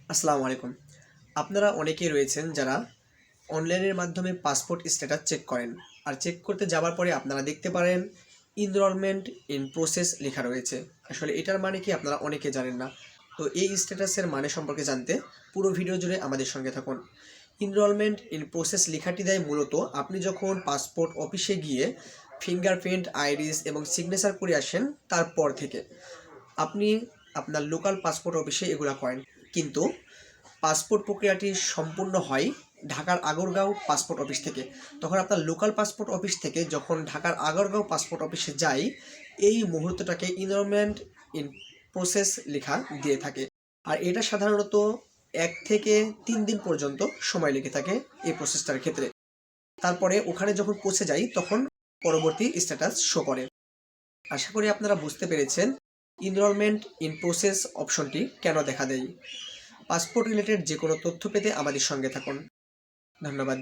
আসসালামু আলাইকুম। আপনারা অনেকেই রয়েছেন যারা অনলাইনের মাধ্যমে পাসপোর্ট স্ট্যাটাস চেক করেন। আর চেক করতে যাওয়ার পরে আপনারা দেখতে পারেন এনরোলমেন্ট ইন প্রসেস লেখা রয়েছে। আসলে এটার মানে কি আপনারা অনেকে জানেন না। তো এই স্ট্যাটাসের মানে সম্পর্কে জানতে পুরো ভিডিও জুড়ে আমাদের সঙ্গে থাকুন। এনরোলমেন্ট ইন প্রসেস লেখাটি দেয় মূলত আপনি যখন পাসপোর্ট অফিসে গিয়ে ফিঙ্গারপ্রিন্ট, আইরিস এবং সিগনেচার করে আসেন তারপর থেকে। আপনি আপনার লোকাল পাসপোর্ট অফিসে এগুলা করেন। কিন্তু পাসপোর্ট প্রক্রিয়াটি সম্পূর্ণ হয় ঢাকার আগারগাঁও পাসপোর্ট অফিস থেকে। তখন আপনার লোকাল পাসপোর্ট অফিস থেকে যখন ঢাকার আগারগাঁও পাসপোর্ট অফিসে যাই, এই মুহূর্তটাকে এনরোলমেন্ট ইন প্রসেস লেখা দিয়ে থাকে। আর এটা সাধারণত 1 থেকে 3 দিন পর্যন্ত সময় লেগে থাকে এই প্রসেসটার ক্ষেত্রে। তারপরে ওখানে যখন পৌঁছে যাই তখন পরবর্তী স্ট্যাটাস শো করে। আশা করি আপনারা বুঝতে পেরেছেন এনরোলমেন্ট ইন প্রসেস অপশনটি কেন দেখা দেয়। পাসপোর্ট রিলেটেড যে কোনো তথ্য পেতে আমাদের সঙ্গে থাকুন। ধন্যবাদ।